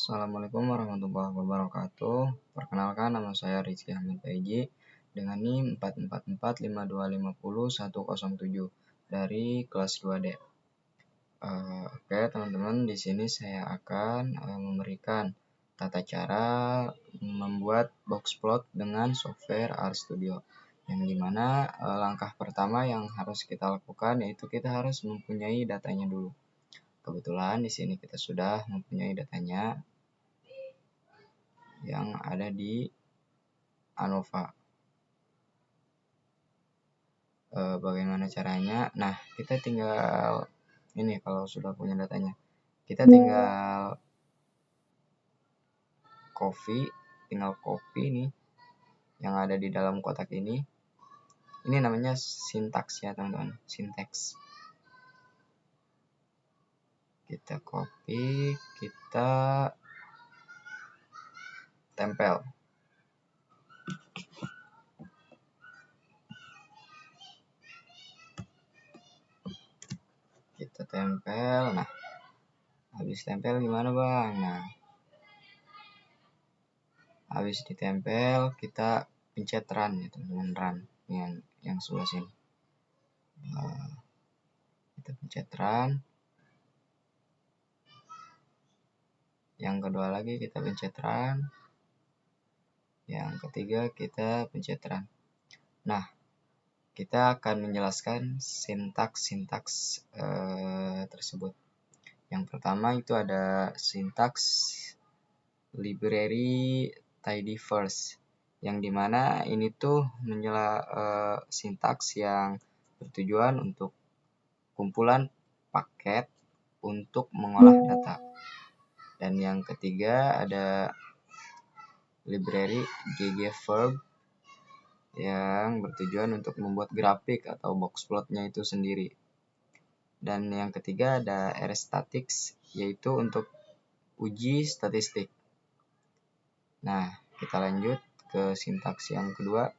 Assalamualaikum warahmatullahi wabarakatuh. Perkenalkan, nama saya Rizky Ahmad Paiji dengan NIM 44452501007 dari kelas 2D. Oke teman-teman, di sini saya akan memberikan tata cara membuat box plot dengan software RStudio. Yang dimana langkah pertama yang harus kita lakukan yaitu kita harus mempunyai datanya dulu. Kebetulan di sini kita sudah mempunyai datanya yang ada di ANOVA. Bagaimana caranya? Nah, kita tinggal ini, kalau sudah punya datanya, kita tinggal copy nih yang ada di dalam kotak ini. Ini namanya sintaks ya teman-teman, sintaks. Kita copy, kita tempel. Kita tempel. Nah, habis tempel gimana bang? Nah, habis ditempel kita pencet run ya teman-teman, run yang sebelah sini. Kita pencet run. Yang kedua lagi kita pencet run. Yang ketiga kita pencet run. Nah, kita akan menjelaskan sintaks tersebut. Yang pertama itu ada sintaks library tidyverse, yang dimana ini tuh sintaks yang bertujuan untuk kumpulan paket untuk mengolah data. Dan yang ketiga ada library ggverb yang bertujuan untuk membuat grafik atau box plotnya itu sendiri. Dan yang ketiga ada rstatics, yaitu untuk uji statistik. Nah, kita lanjut ke sintaks yang kedua.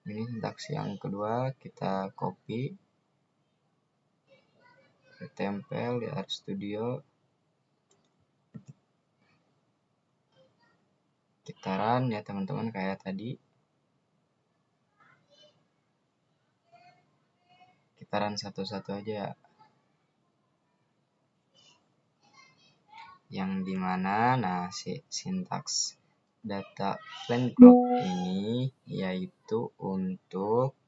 Ini sintaks yang kedua, kita copy, kita tempel di RStudio, kita run ya teman-teman kayak tadi. Kita run satu-satu aja. Yang dimana sintaks data plant growth ini yaitu untuk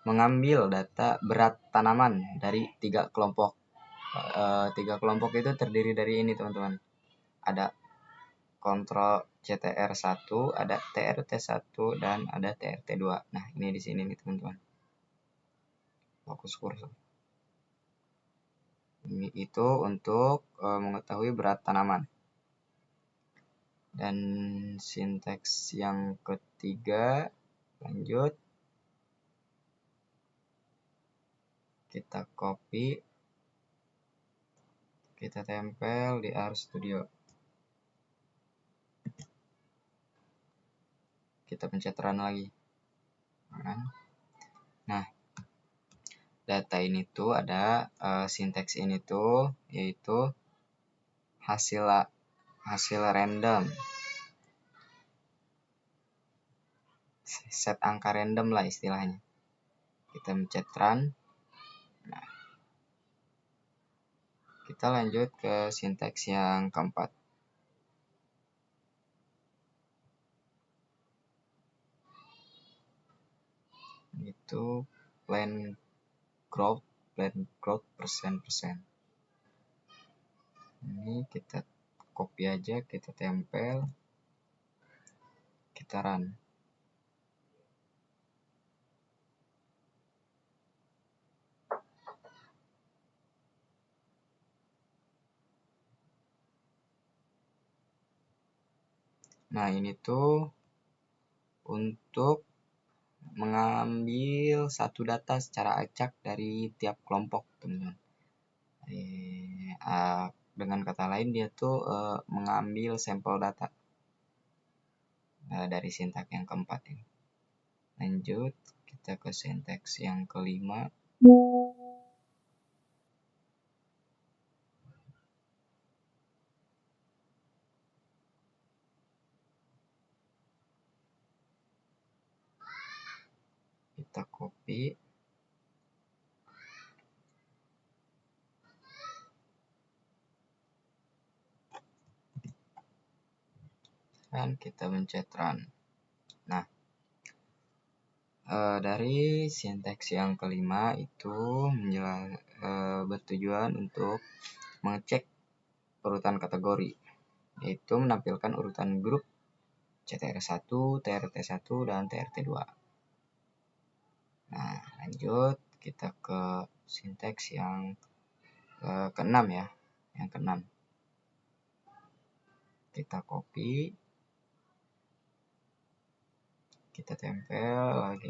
mengambil data berat tanaman dari 3 kelompok. 3 kelompok itu terdiri dari ini teman-teman. Ada kontrol CTR1, ada TRT1 dan ada TRT2. Nah, ini di sini nih teman-teman. Fokus kursor. Ini itu untuk mengetahui berat tanaman. Dan sintaks yang ketiga, lanjut. Kita copy, kita tempel di RStudio. Kita pencet run lagi. Nah, data ini tuh ada sintaks ini tuh yaitu hasil random, set angka random lah istilahnya. Kita pencet run. Nah, kita lanjut ke sintaks yang keempat. Itu plant growth persen. Ini kita copy aja, kita tempel, kita run. Nah, ini tuh untuk mengambil satu data secara acak dari tiap kelompok, teman-teman. Dengan kata lain, dia tuh mengambil sampel data dari sintaks yang keempat ini. Lanjut, kita ke sinteks yang kelima. Kita copy. Dan kita pencet run. Nah, dari sinteks yang kelima itu bertujuan untuk mengecek urutan kategori, yaitu menampilkan urutan grup CTR1, TRT1, dan TRT2. Nah, lanjut kita ke sinteks yang keenam ya. Yang keenam. Kita copy. Kita tempel lagi.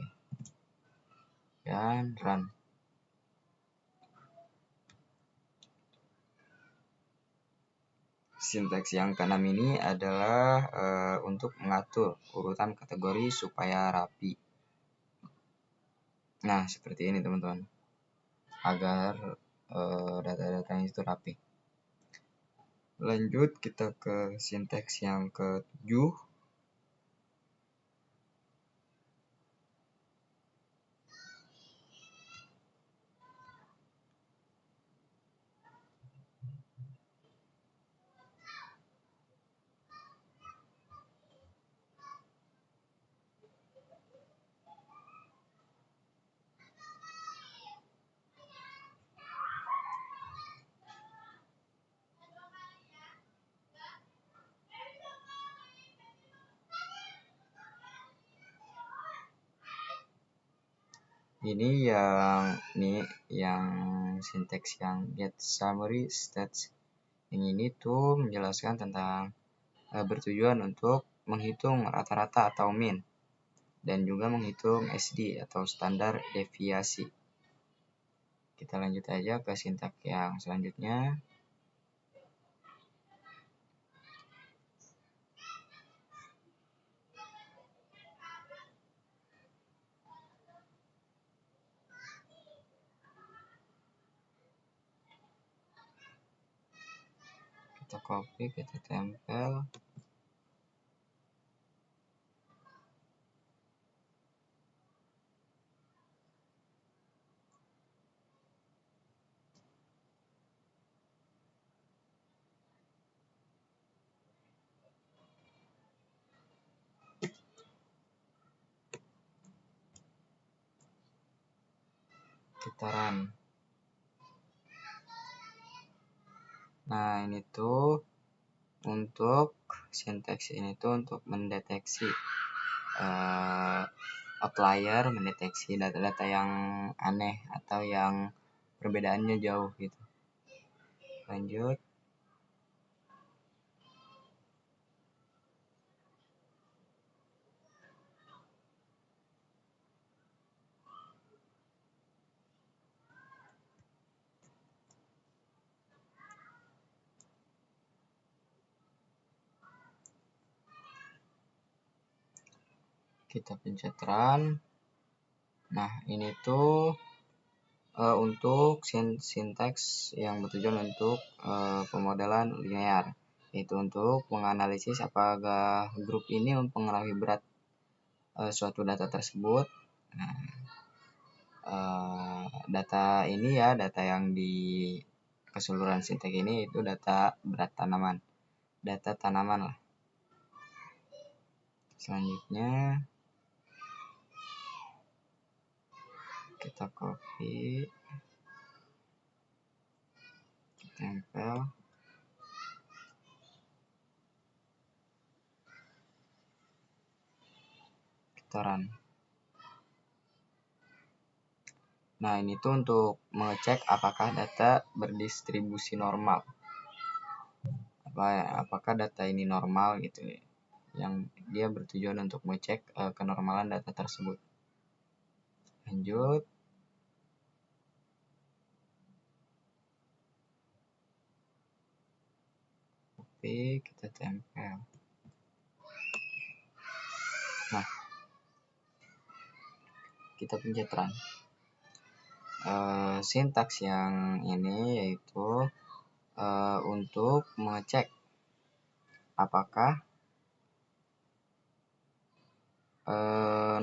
Dan run. Sinteks yang keenam ini adalah untuk mengatur urutan kategori supaya rapi. Nah, seperti ini teman-teman. Agar data-datanya itu rapi. Lanjut kita ke sinteks yang ke-7. Ini yang sinteks yang get summary stats. Yang ini tuh menjelaskan tentang bertujuan untuk menghitung rata-rata atau mean, dan juga menghitung SD atau standar deviasi. Kita lanjut aja ke sintaks yang selanjutnya. Kita copy, kita tempel. Kita run. Nah, ini tuh untuk sinteks ini tuh untuk mendeteksi outlier, mendeteksi data-data yang aneh atau yang perbedaannya jauh gitu. Lanjut. Kita pencet run. Nah, ini tuh untuk sinteks yang bertujuan untuk pemodelan linear, yaitu untuk menganalisis apakah grup ini mempengaruhi berat suatu data tersebut. Nah, data ini ya, data yang di keseluruhan sinteks ini itu data berat tanaman, data tanaman lah. Selanjutnya kita copy, kita tempel, kita run. Nah, ini tuh untuk mengecek apakah data berdistribusi normal. Apakah data ini normal gitu ya. Yang dia bertujuan untuk mengecek kenormalan data tersebut. Lanjut. Copy, kita tempel. Nah, kita pencet run. Sintaks yang ini yaitu untuk mengecek apakah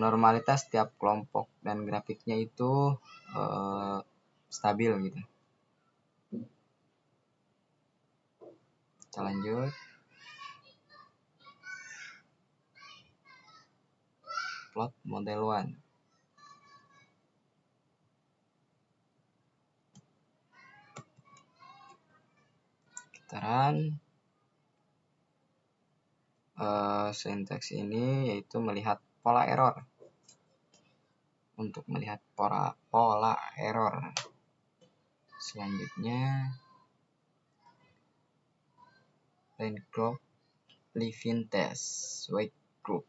normalitas setiap kelompok dan grafiknya itu stabil gitu. Kita lanjut. Plot model 1. Kita run. Sintaks ini yaitu melihat pola error. Untuk melihat pola error, selanjutnya line group Levin test weight group,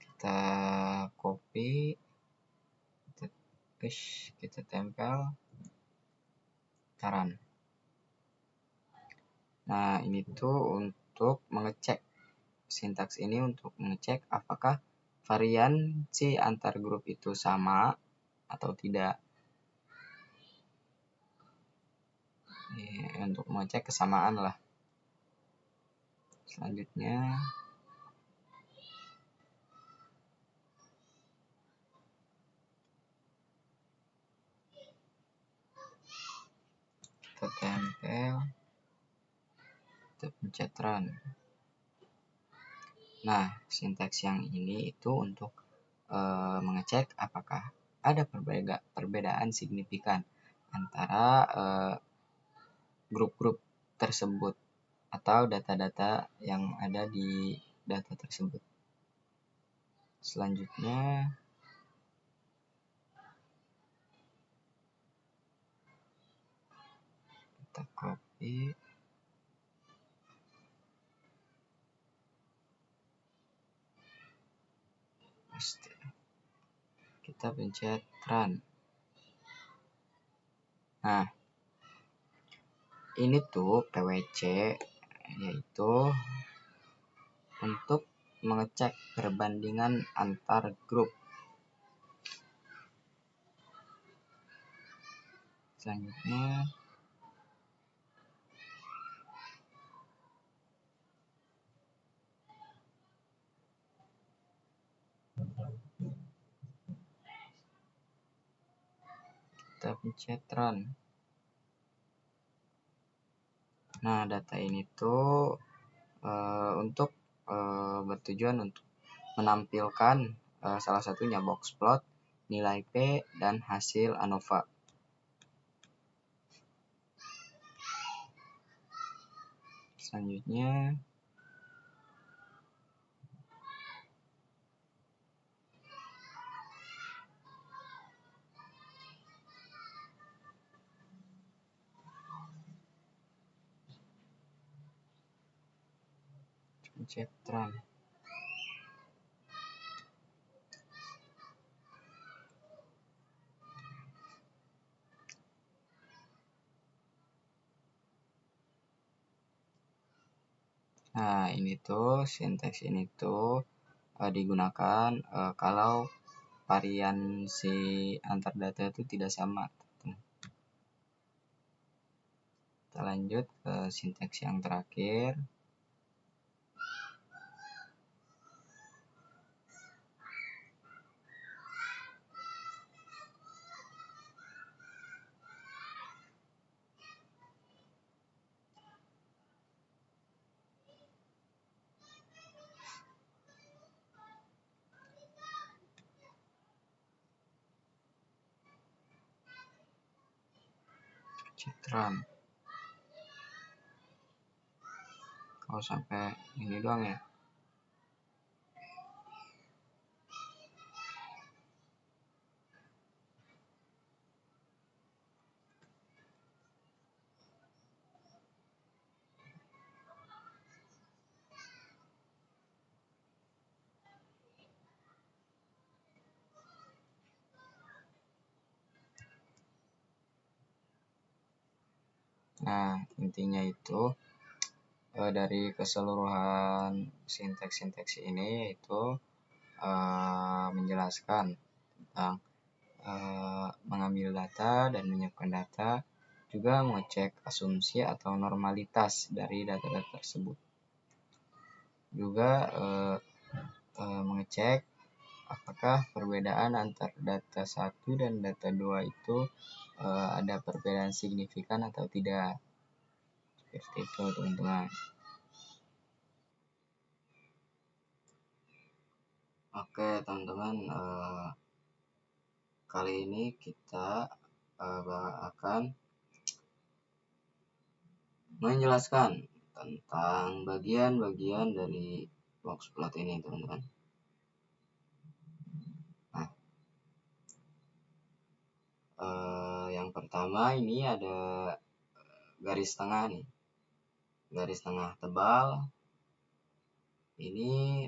kita copy, kita paste, kita tempel, kita run. Nah, ini tuh untuk mengecek, sintaks ini untuk mengecek apakah variansi antar grup itu sama atau tidak. Untuk mengecek kesamaan lah. Selanjutnya kita tempel, kita pencet run. Nah, sintaks yang ini itu untuk mengecek apakah ada perbedaan signifikan antara grup-grup tersebut atau data-data yang ada di data tersebut. Selanjutnya kita copy, paste, kita pencet run. Nah, ini tuh PWC yaitu untuk mengecek perbandingan antar grup. Selanjutnya kita pencet run. Nah, data ini tuh untuk bertujuan untuk menampilkan salah satunya box plot, nilai P, dan hasil ANOVA. Selanjutnya pencet run. Nah, ini tuh sintaks ini tuh digunakan kalau variansi antar data itu tidak sama. Kita lanjut ke sintaks yang terakhir. Run. Kalau sampai ini doang ya. Nah, intinya itu dari keseluruhan sintaks-sintaks ini itu menjelaskan tentang mengambil data dan menyiapkan data, juga mengecek asumsi atau normalitas dari data-data tersebut. Juga mengecek apakah perbedaan antar data 1 dan data 2 itu ada perbedaan signifikan atau tidak. Seperti itu, teman-teman. Oke, teman-teman, kali ini kita akan menjelaskan tentang bagian-bagian dari boxplot ini, teman-teman. Nah, yang pertama ini ada garis tengah nih, garis tengah tebal. Ini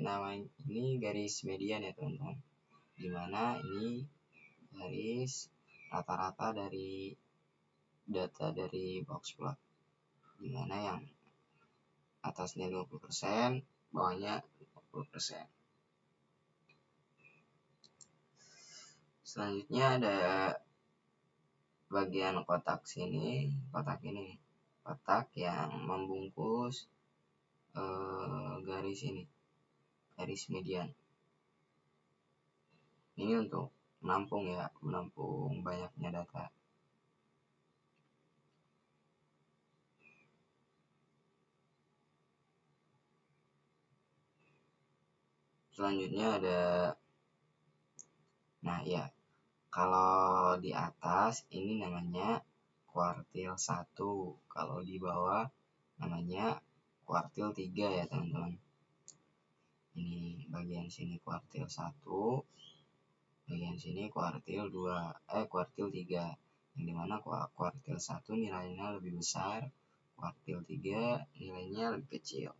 garis median ya, teman-teman. Dimana ini garis rata-rata dari data dari boxplot, dimana yang atasnya 20%, bawahnya 50%. Selanjutnya ada bagian kotak sini, kotak ini, kotak yang membungkus garis ini, garis median. Ini untuk menampung banyaknya data. Selanjutnya ada, kalau di atas ini namanya kuartil 1, kalau di bawah namanya kuartil 3 ya, teman-teman. Ini bagian sini kuartil 1, bagian sini kuartil 3, yang dimana kuartil 1 nilainya lebih besar, kuartil 3 nilainya lebih kecil.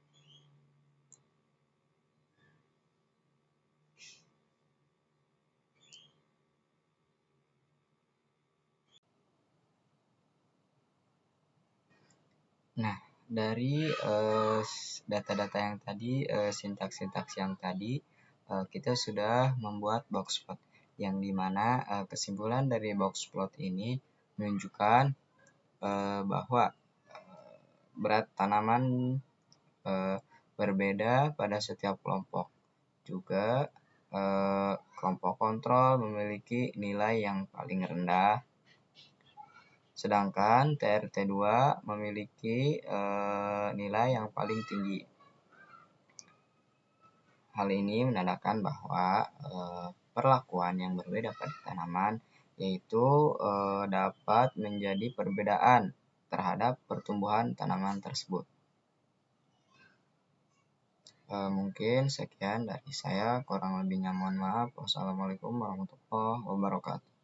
Nah, dari data-data yang tadi, sintaks-sintaks yang tadi, kita sudah membuat boxplot, yang dimana kesimpulan dari boxplot ini menunjukkan bahwa berat tanaman berbeda pada setiap kelompok. Juga kelompok kontrol memiliki nilai yang paling rendah, sedangkan TRT2 memiliki nilai yang paling tinggi. Hal ini menandakan bahwa perlakuan yang berbeda pada tanaman, yaitu dapat menjadi perbedaan terhadap pertumbuhan tanaman tersebut. Mungkin sekian dari saya, kurang lebihnya mohon maaf. Wassalamualaikum warahmatullahi wabarakatuh.